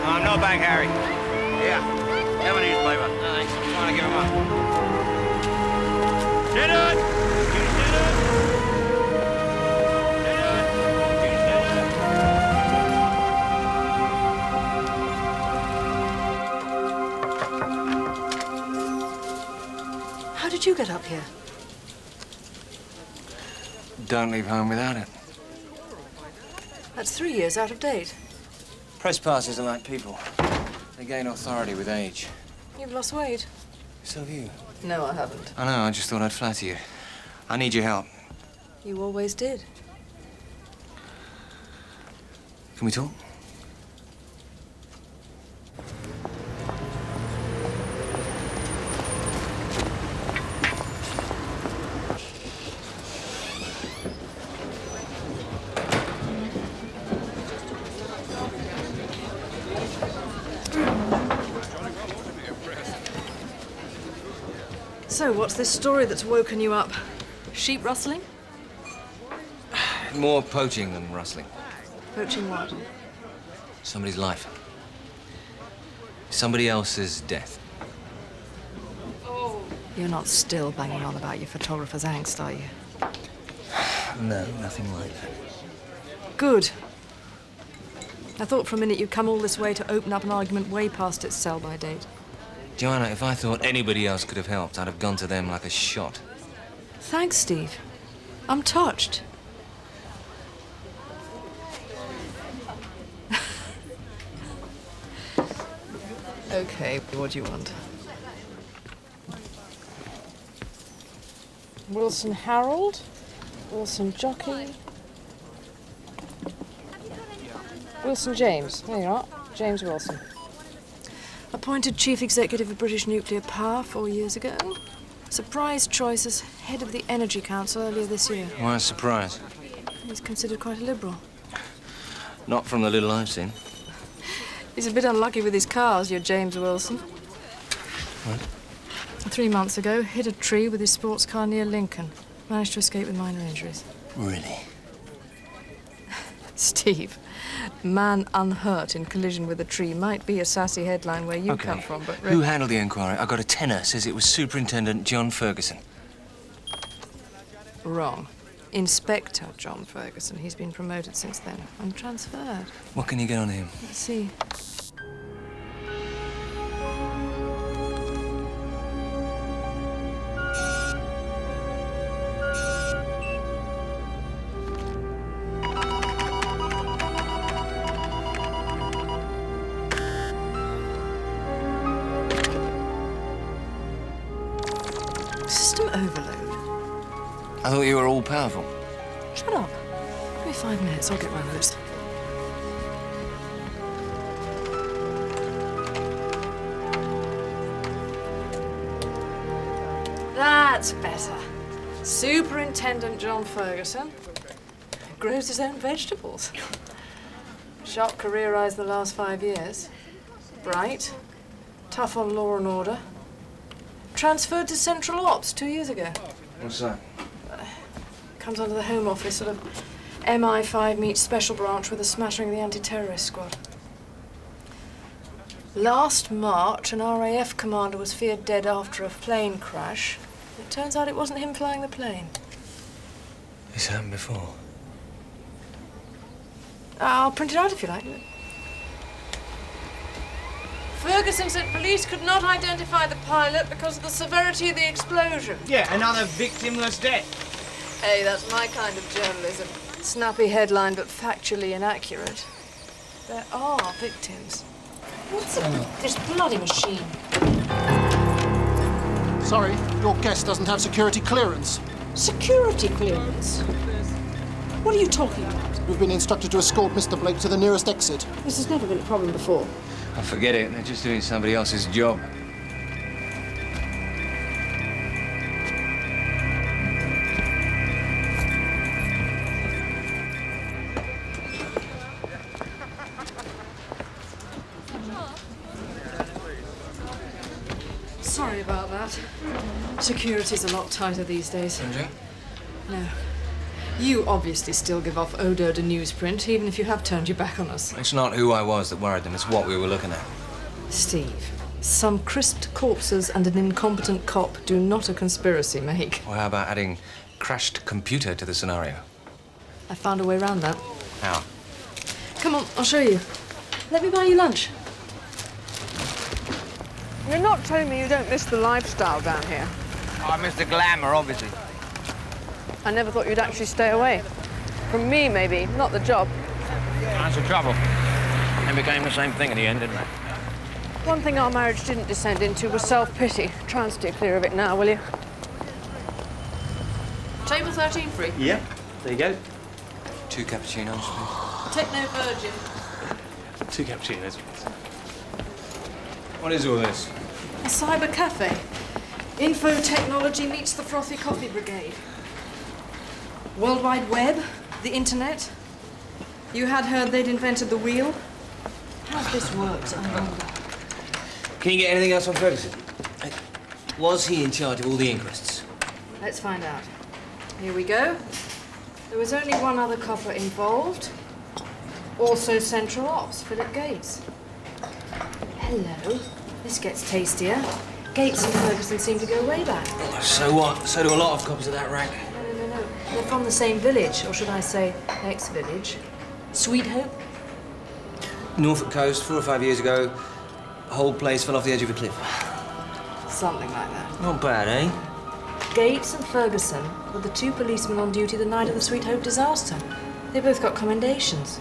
No, I'm not back, Harry. Yeah. Have a newspaper. No, thanks. I'm trying to give him up. Sit down! Sit down! How did you get up here? Don't leave home without it. That's 3 years out of date. Press passes are like people. They gain authority with age. You've lost weight. So have you. No, I haven't. I know, I just thought I'd flatter you. I need your help. You always did. Can we talk? So, what's this story that's woken you up? Sheep rustling? More poaching than rustling. Poaching what? Somebody's life. Somebody else's death. You're not still banging on about your photographer's angst, are you? No, nothing like that. Good. I thought for a minute you'd come all this way to open up an argument way past its sell-by date. Joanna, if I thought anybody else could have helped, I'd have gone to them like a shot. Thanks, Steve. I'm touched. Okay, what do you want? Wilson Harold, Wilson Jockey, Wilson James. There you are, James Wilson. Appointed Chief Executive of British Nuclear Power 4 years ago. Surprise choice as head of the Energy Council earlier this year. Why a surprise? He's considered quite a liberal. Not from the little I've seen. He's a bit unlucky with his cars, your James Wilson. What? 3 months ago, hit a tree with his sports car near Lincoln. Managed to escape with minor injuries. Really? Steve, man unhurt in collision with a tree might be a sassy headline where you come from, but... Who handled the inquiry? I got a tenor, says it was Superintendent John Ferguson. Wrong. Inspector John Ferguson. He's been promoted since then and transferred. What can you get on him? Let's see. System overload. I thought you were all powerful. Shut up. Give me 5 minutes, I'll get round this. That's better. Superintendent John Ferguson grows his own vegetables. Sharp career rise in the last 5 years. Bright, tough on law and order. Transferred to Central Ops 2 years ago. What's that? Comes under the Home Office, sort of MI5 meets Special Branch with a smattering of the anti-terrorist squad. Last March, an RAF commander was feared dead after a plane crash. It turns out it wasn't him flying the plane. This happened before. I'll print it out if you like. Ferguson said police could not identify the pilot because of the severity of the explosion. Yeah, another victimless death. Hey, that's my kind of journalism. Snappy headline, but factually inaccurate. There are victims. What's up with this bloody machine? Sorry, your guest doesn't have security clearance. Security clearance? What are you talking about? We've been instructed to escort Mr. Blake to the nearest exit. This has never been a problem before. Oh, forget it. They're just doing somebody else's job. Sorry about that. Security's a lot tighter these days. Andrew? No. You obviously still give off odour de newsprint, even if you have turned your back on us. It's not who I was that worried them, it's what we were looking at. Steve, some crisped corpses and an incompetent cop do not a conspiracy make. Well, how about adding crashed computer to the scenario? I found a way around that. How? Come on, I'll show you. Let me buy you lunch. You're not telling me you don't miss the lifestyle down here? I miss the glamour, obviously. I never thought you'd actually stay away. From me, maybe, not the job. That's the trouble. It became the same thing in the end, didn't it? One thing our marriage didn't descend into was self-pity. Try and steer clear of it now, will you? Table 13 free. Yep, there you go. 2 cappuccinos, please. Take no virgin. 2 cappuccinos. What is all this? A cyber cafe. Info technology meets the frothy coffee brigade. World Wide Web, the internet. You had heard they'd invented the wheel. How this works, I wonder. Can you get anything else on Ferguson? Was he in charge of all the inquests? Let's find out. Here we go. There was only one other copper involved. Also Central Ops, Philip Gates. Hello. This gets tastier. Gates and Ferguson seem to go way back. So what? So do a lot of cops of that rank. No. They're from the same village, or should I say, ex-village. Sweet Hope? Norfolk coast, 4 or 5 years ago. The whole place fell off the edge of a cliff. Something like that. Not bad, eh? Gates and Ferguson were the 2 policemen on duty the night of the Sweet Hope disaster. They both got commendations.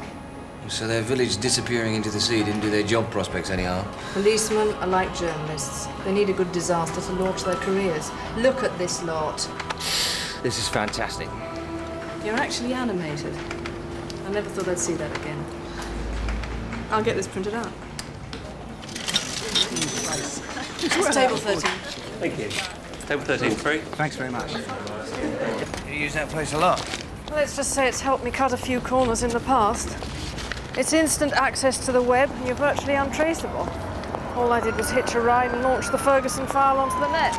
So their village disappearing into the sea didn't do their job prospects any harm. Policemen are like journalists. They need a good disaster to launch their careers. Look at this lot. This is fantastic. You're actually animated. I never thought I'd see that again. I'll get this printed out. It's table 13. Thank you. Table 13 free. Thanks very much. You use that place a lot. Let's just say it's helped me cut a few corners in the past. It's instant access to the web, and you're virtually untraceable. All I did was hitch a ride and launch the Ferguson file onto the net.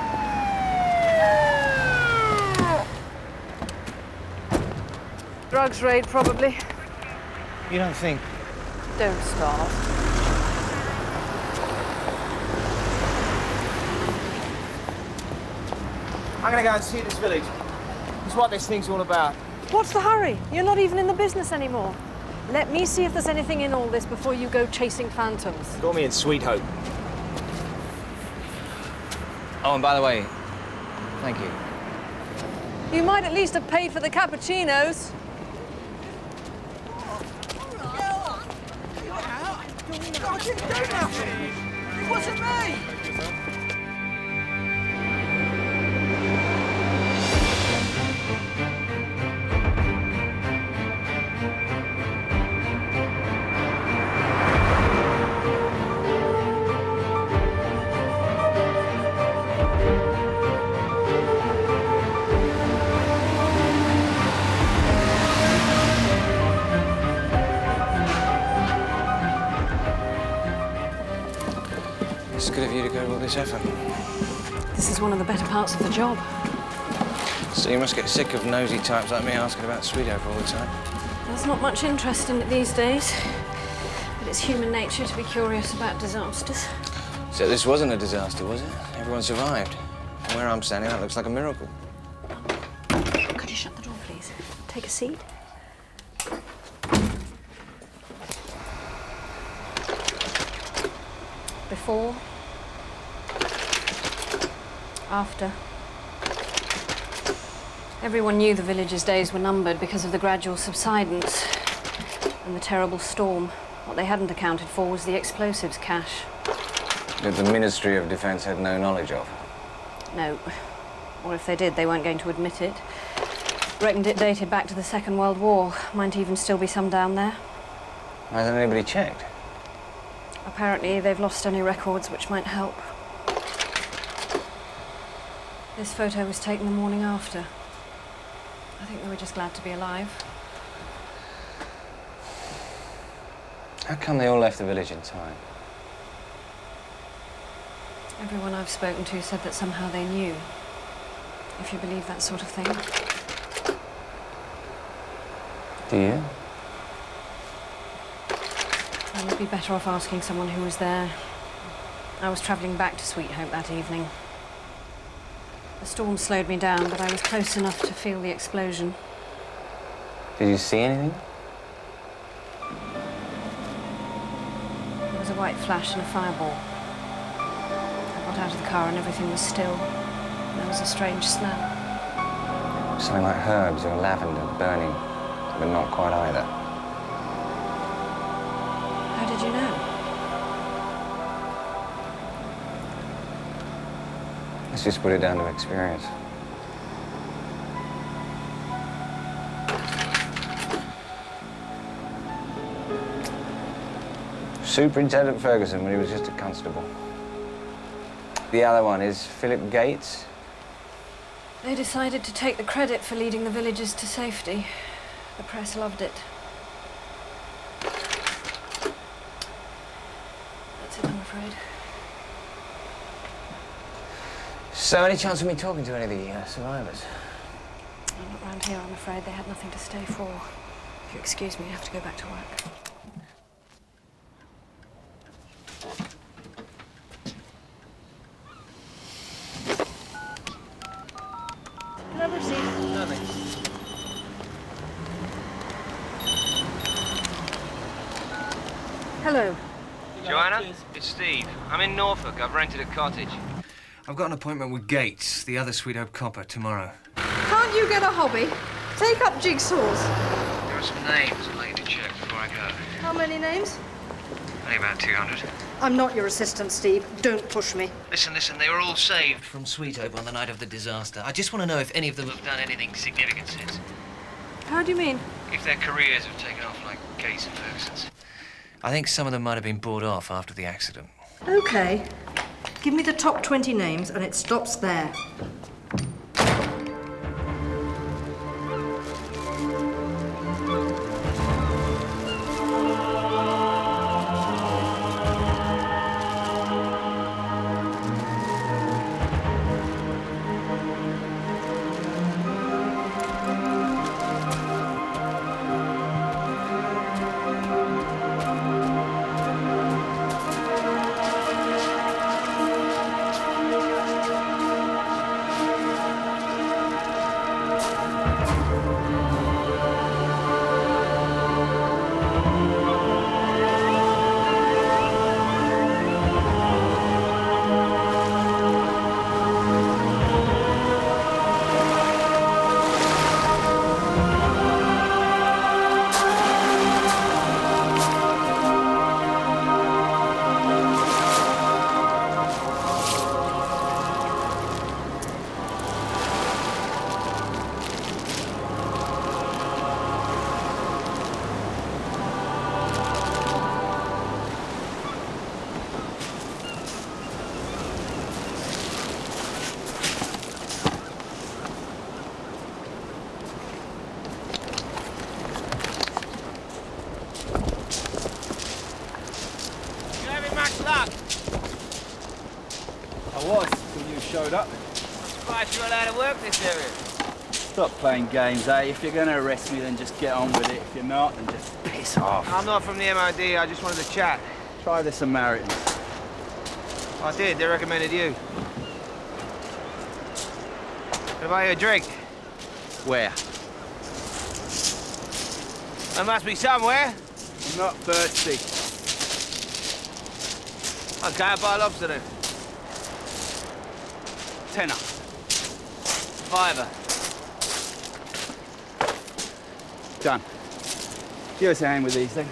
Drugs raid, probably. You don't think? Don't start. I'm gonna go and see this village. It's what this thing's all about. What's the hurry? You're not even in the business anymore. Let me see if there's anything in all this before you go chasing phantoms. Call me in Sweet Hope. Oh, and by the way, thank you. You might at least have paid for the cappuccinos. It wasn't me! It's good of you to go to all this effort. This is one of the better parts of the job. So you must get sick of nosy types like me asking about Sweet Hope all the time. There's not much interest in it these days. But it's human nature to be curious about disasters. So this wasn't a disaster, was it? Everyone survived. From where I'm standing, that looks like a miracle. Could you shut the door, please? Take a seat. Before. After. Everyone knew the village's days were numbered because of the gradual subsidence and the terrible storm. What they hadn't accounted for was the explosives cache. That the Ministry of Defence had no knowledge of. No. Or if they did, they weren't going to admit it. Reckoned it dated back to the Second World War. Might even still be some down there. Hasn't anybody checked? Apparently, they've lost any records which might help. This photo was taken the morning after. I think they were just glad to be alive. How come they all left the village in time? Everyone I've spoken to said that somehow they knew. If you believe that sort of thing. Do you? I would be better off asking someone who was there. I was travelling back to Sweet Hope that evening. The storm slowed me down, but I was close enough to feel the explosion. Did you see anything? There was a white flash and a fireball. I got out of the car and everything was still. There was a strange smell. Something like herbs or lavender burning, but not quite either. How did you know? Let's just put it down to experience. Superintendent Ferguson when he was just a constable. The other one is Philip Gates. They decided to take the credit for leading the villagers to safety. The press loved it. That's it, I'm afraid. So, any chance of me talking to any of the survivors? I'm not round here, I'm afraid. They had nothing to stay for. If you excuse me, I have to go back to work. Can I have a receipt? No, thanks. Hello. Joanna, it's Steve. I'm in Norfolk. I've rented a cottage. I've got an appointment with Gates, the other Sweet Hope copper, tomorrow. Can't you get a hobby? Take up jigsaws. There are some names I'd like you to check before I go. How many names? Only about 200. I'm not your assistant, Steve. Don't push me. Listen, they were all saved. From Sweet Hope on the night of the disaster. I just want to know if any of them have Done anything significant since. How do you mean? If their careers have taken off like Gates and Ferguson's. I think some of them might have been bought off after the accident. Okay. Give me the top 20 names and it stops there. I was, till you showed up. I'm surprised you're allowed to work this area. Stop playing games, eh? If you're going to arrest me, then just get on with it. If you're not, then just piss off. I'm not from the MOD. I just wanted to chat. Try the Samaritans. I did. They recommended you. Can I buy you a drink? Where? There must be somewhere. I'm not thirsty. Okay, I'll buy a lobster then. Tenner. Fiver. Done. Give us a hand with these then.